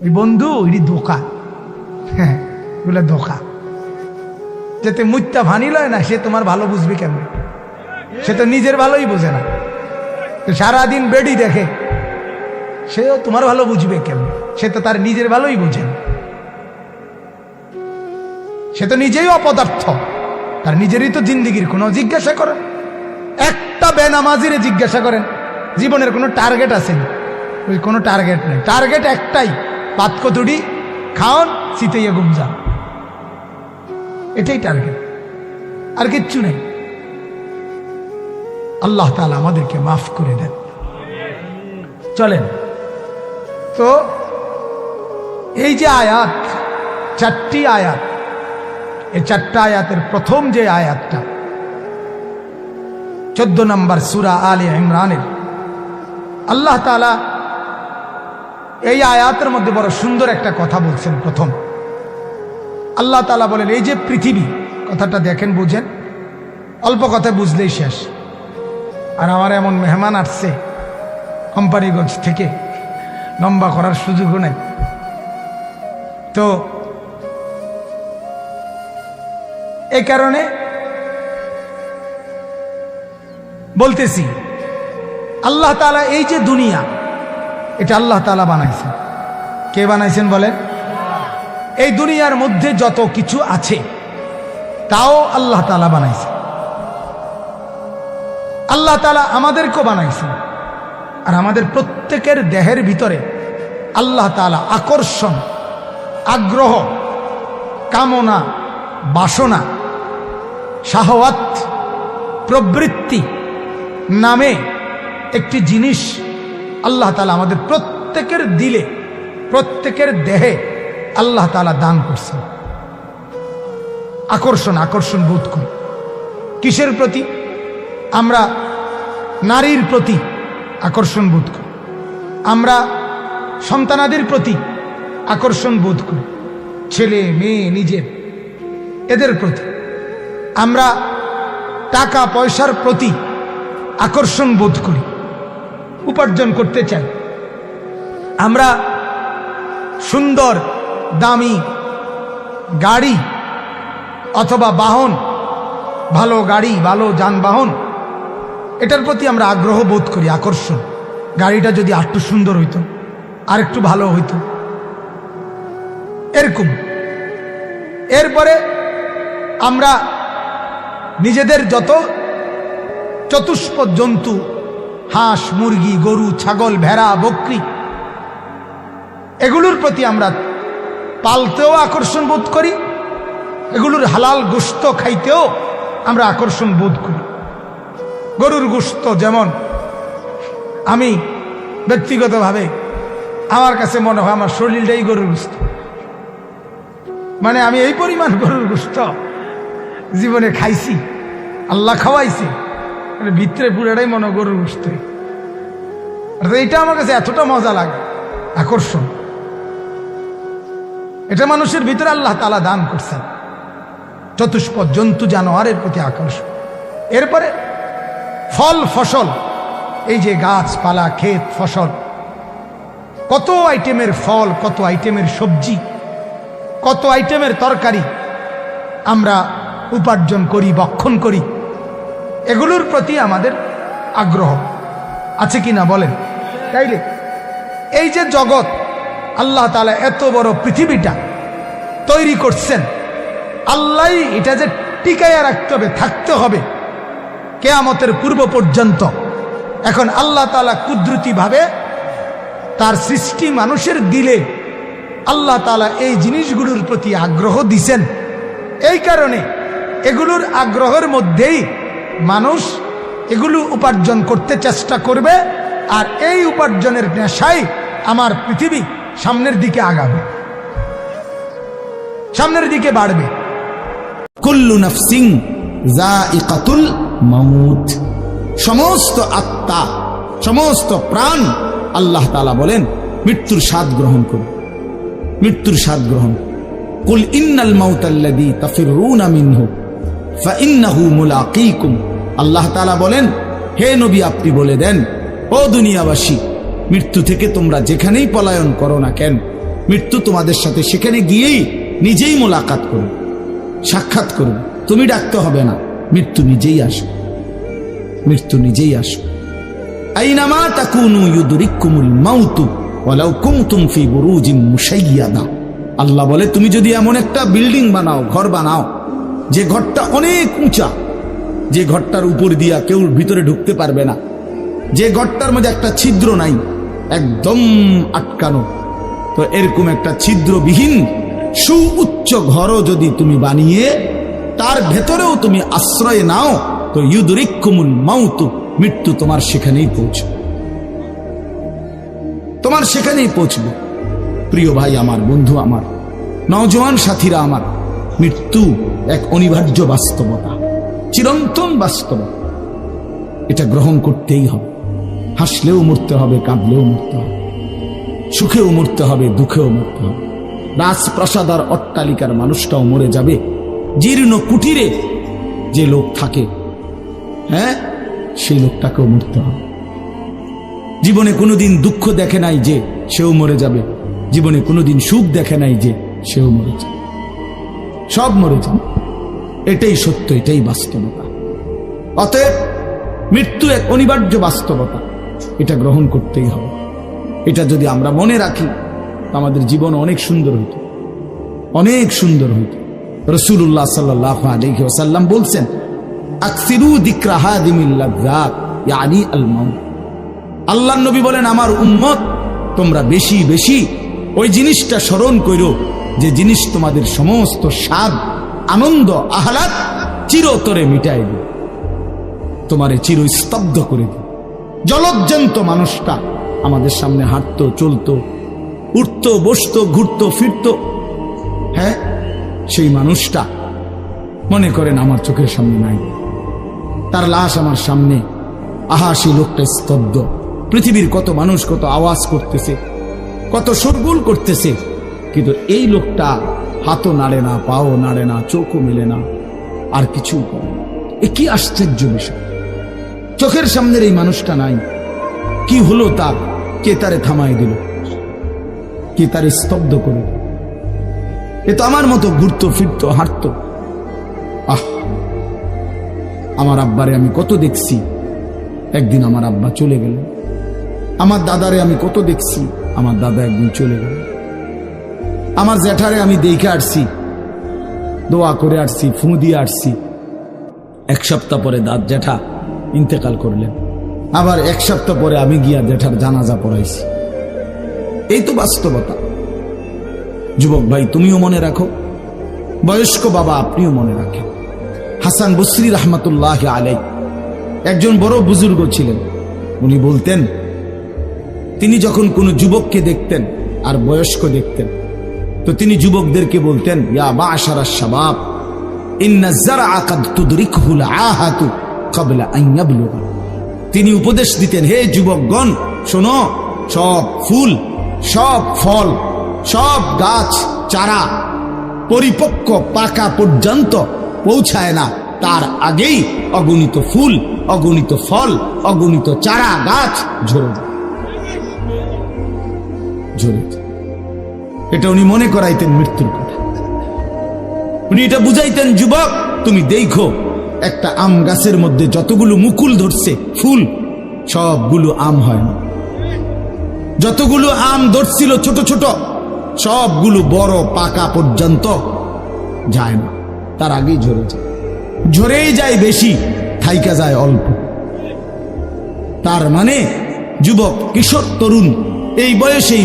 ওই বন্ধু এটি ধোকা, হ্যাঁ এগুলো ধোকা। যাতে মুত্যা ভানি লয় না, সে তোমার ভালো বুঝবে কেমন? সে তো নিজের ভালোই বোঝে না, সারাদিন বেডি দেখে, সেও তোমার ভালো বুঝবে কেমন? সে তো তার নিজের ভালোই বোঝে না, সে তো নিজেই অপদার্থ, তার নিজেরই তো জিন্দিগির কোনো জিজ্ঞাসা করেন। একটা বেনামাজিরে জিজ্ঞাসা করেন জীবনের কোনো টার্গেট আছে না? কোনো টার্গেট নেই, টার্গেট একটাই, পাত কতুড়ি খাওন শীতেইয়া ঘুম যান, এটাই টার্গেট, আর কিচ্ছু নেই। আল্লাহ তাআলা আমাদেরকে মাফ করে দেন। চলেন তো, এই যে আয়াত, চারটি আয়াত, এই চারটা আয়াতের প্রথম যে আয়াতটা 14 নম্বর সূরা আলে ইমরানের, আল্লাহ তাআলা এই আয়াতের মধ্যে বড় সুন্দর একটা কথা বলছেন। প্রথম আল্লাহ তাআলা বলেন, এই যে পৃথিবী, কথাটা দেখেন, বুঝেন, অল্প কথা বুঝলেই শেষ। আর আমার এমন মেহমান আসছে কোম্পানিগঞ্জ থেকে, লম্বা করার সুযোগও নাই, তো এই কারণে বলতেছি, আল্লাহ তাআলা এই যে দুনিয়া, এটা আল্লাহ তাআলা বানাইছেন। কে বানাইছেন বলেন? এই দুনিয়ার মধ্যে যত কিছু আছে তাও আল্লাহ তাআলা বানাইছেন। আল্লাহ তাআলা আমাদেরকেও বানাইছেন। আর আমাদের প্রত্যেকের দেহের ভিতরে আল্লাহ তাআলা আকর্ষণ, আগ্রহ, কামনা, বাসনা, শাহওয়াত, প্রবৃত্তি নামে একটি জিনিস আল্লাহ তাআলা আমাদের প্রত্যেকের দিলে, প্রত্যেকের দেহে আল্লাহ তাআলা দান করছেন। আকর্ষণ বোধ করি কিসের প্রতি? আমরা নারীর প্রতি আকর্ষণ বোধ করি, আমরা সন্তানাদের প্রতি আকর্ষণ বোধ করি, ছেলে মেয়ে নিজের, এদের প্রতি আমরা টাকা পয়সার প্রতি আকর্ষণ বোধ করি, উপার্জন করতে চাই। আমরা সুন্দর দামি গাড়ি অথবা বাহন, ভালো গাড়ি, ভালো যানবাহন, এটার প্রতি আমরা আগ্রহ বোধ করি, আকর্ষণ। গাড়িটা যদি আরেকটু সুন্দর হইতো, আর একটু ভালো হইতো, এরকম। এরপরে আমরা নিজেদের যত চতুষ্পদ জন্তু, হাঁস, মুরগি, গরু, ছাগল, ভেড়া, বকরি, এগুলোর প্রতি আমরা পালতেও আকর্ষণ বোধ করি, এগুলোর হালাল গোশত খাইতেও আমরা আকর্ষণ বোধ করি। গরুর গোশত যেমন আমি ব্যক্তিগতভাবে, আমার কাছে মনে হয় আমার শরীরটাই গরুর গোশত, মানে আমি এই পরিমাণ গরুর গোশত জীবনে খাইছি, আল্লাহ খাওয়াইছি, ভিতরে পুরাটাই মনে গরুর গোশত। এটা আমার কাছে এতটা মজা লাগে, আকর্ষণ। এটা মানুষের ভিতরে আল্লাহ তাআলা দান করছেন, চতুষ্পদ জন্তু জানোয়ারের প্রতি আকর্ষণ। এরপরে ফল ফসল, এই যে গাছপালা, ক্ষেত, ফসল, কত আইটেমের ফল, কত আইটেমের সবজি, কত আইটেমের তরকারি আমরা উপার্জন করি, ভক্ষণ করি, এগুলোর প্রতি আমাদের আগ্রহ আছে কিনা বলেন? তাইলে এই যে জগৎ, আল্লাহ তাআলা এত বড় পৃথিবীটা তৈরি করছেন, আল্লাহ এটা যে টিকাইয়া রাখতে হবে, থাকতে হবে কিয়ামতের পূর্ব পর্যন্ত। এখন আল্লাহ তাআলা কুদরতিভাবে তার সৃষ্টি মানুষের দিলে আল্লাহ তাআলা এই জিনিসগুলোর প্রতি আগ্রহ দিছেন। এই কারণে এগুলোর আগ্রহের মধ্যেই মানুষ এগুলো উপার্জন করতে চেষ্টা করবে, আর এই উপার্জনের নেশায় আমার পৃথিবী সামনের দিকে আগাবে, সামনের দিকে বাড়বে। কুল্লু নাফসিন যায়িকাতুল মাউত, সমস্ত আত্মা, সমস্ত প্রাণ, আল্লাহ তাআলা বলেন মৃত্যুর স্বাদ গ্রহণ করুন, মৃত্যুর স্বাদ গ্রহণ। কুল ইন্নাল মাউতাল্লাযী তাফিরুনা মিনহু ফাইন্নাহু মুলাকীকুম, আল্লাহ তাআলা বলেন হে নবী আপনি বলে দেন, ও দুনিয়াবাসী, মৃত্যু থেকে তোমরা যেখানেই পলায়ন করো না কেন, মৃত্যু তোমাদের সাথে সেখানে গিয়েই নিজেই মোলাকাত করবে, সাক্ষাৎ করবে। তুমি ডাকতে হবে না, মৃত্যু নিজেই আসবে, মৃত্যু নিজেই আসবে। আইনামা তাকুনু ইউদরিকুমুল মাউতু ওয়ালাউ কুনতুম ফি বুরুজিম মুশাইয়াদা। আল্লাহ বলে, তুমি যদি এমন একটা বিল্ডিং বানাও, ঘর বানাও, যে ঘরটা অনেক উঁচা, যে ঘরটার উপর দিয়া কেউ ভিতরে ঢুকতে পারবে না, যে ঘরটার মধ্যে একটা ছিদ্র নাই, একদম আটকানো, তো এরকম একটা ছিদ্রবিহীন সুউচ্চ ঘরও যদি তুমি বানিয়ে তার ভেতরেও তুমি আশ্রয় নাও, তো ইউদরিকুমুল মাউতু, মৃত্যু তোমার সেখানেই পৌঁছবে, তোমার সেখানেই পৌঁছবে। প্রিয় ভাই আমার, বন্ধু আমার, নওজোয়ান সাথীরা আমার, মৃত্যু এক অনিবার্য বাস্তবতা, চিরন্তন বাস্তবতা। এটা গ্রহণ করতেই হবে। হাসলেও মরতে হবে, কাঁদলেও মরতে হবে, সুখেও মরতে হবে, দুঃখেও মরতে হবে। রাজপ্রাসাদ আর অট্টালিকার মানুষটাও মরে যাবে, জীর্ণ কুটিরে যে লোক থাকে, হ্যাঁ, সেই লোকটাকেও মরতে হবে। জীবনে কোনোদিন দুঃখ দেখে নাই যে সেও মরে যাবে, জীবনে কোনোদিন সুখ দেখে নাই যে সেও মরে যাবে, সব মরে যাবে। এটাই সত্য, এটাই বাস্তবতা। অতএব মৃত্যু এক অনিবার্য বাস্তবতা, এটা গ্রহণ করতেই হবে। এটা যদি আমরা মনে রাখি, আমাদের জীবন অনেক সুন্দর হইত, অনেক সুন্দর হইত। রাসূলুল্লাহ সাল্লাল্লাহু আলাইহি ওয়াসাল্লাম বলছেন, আকসিরু যিকরা হাদিমিল লাযযাত ইয়ানি আল মাউত। আল্লাহর নবী বলেন, আমার উম্মত তোমরা বেশি বেশি ওই জিনিসটা স্মরণ করো, যে জিনিস তোমাদের সমস্ত স্বাদ, আনন্দ, আহ্লাদ চিরতরে মিটাই দিবে, তোমারে চিরস্তব্ধ করে দিবে। জলজ্জান্ত মানুষটা আমাদের সামনে হাঁটতো, চলতো, উঠতো, বসতো, ঘুরতো, ফিরতো, হ্যাঁ, সেই মানুষটা মনে করেন আমার চোখের সামনে নাই, তার লাশ আমার সামনে, আহা সেই লোকটা স্তব্ধ। পৃথিবীর কত মানুষ কত আওয়াজ করতেছে, কত শোরগোল করতেছে, কিন্তু এই লোকটা হাতও নাড়ে না, পাও নাড়ে না, চোখও মেলে না, আর কিছু করে না। এ কি আশ্চর্য বিষয়! চোখের সামনের এই মানুষটা নাই, কি হলো তার? কে তারে থামাই দিল? কে তারে স্তব্ধ করে? এ তো আমার মতো ঘুরতো, ফিরতো, হাঁটতো। আহ, আমার আব্বারে আমি কত দেখছি, একদিন আমার আব্বা চলে গেল। আমার দাদারে আমি কত দেখছি, আমার দাদা একদিন চলে গেল। আমার জ্যাঠারে আমি দেখে আসছি, দোয়া করে আসছি, ফু দিয়ে আসছি। এক সপ্তাহ পরে জ্যাঠা ইন্তেকাল করলেন, আবার এক সপ্তাহ পরে আমি গিয়া জ্যাঠার জানাজা পড়াইছি। এই তো বাস্তবতা। যুবক ভাই, তুমিও মনে রাখো, বয়স্ক বাবা আপনিও মনে রাখেন। হাসান বসরি রহমতুল্লাহ আলাই একজন বড় বুজুর্গ ছিলেন। উনি বলতেন, তিনি যখন কোনো যুবককে দেখতেন আর বয়স্ক দেখতেন, তো তিনি যুবকদেরকে বলতেন, ইয়া মা'শারাশ শাবাব ইন্না যারআ কাদ তুদরিকুহুল আহাতু ক্বাবলা আন ইয়াবলুগা। তিনি উপদেশ দিতেন, হে যুবকগণ শোনো, সব ফুল, সব ফল, সব গাছ চারা পরিপক্ক পাকা পর্যন্ত পৌঁছায় না, তার আগেই অগণিত ফুল, অগণিত ফল, অগণিত চারা গাছ ঝরে যায়। এটা উনি মনে করাইতেন মৃত্যুর কথা। উনি এটা বুঝাইতেন, যুবক তুমি দেখো, একটা আম গাছের মধ্যে যতগুলো মুকুল ধরছে ফুল, সবগুলো আম হয় না। যতগুলো আম ধরছিল ছোট ছোট, সবগুলো বড় পাকা পর্যন্ত যায় না, তার আগেই ঝরে যায়। ঝরেই যায় বেশি, থাইকা যায় অল্প। তার মানে যুবক, কিশোর, তরুণ, এই বয়সেই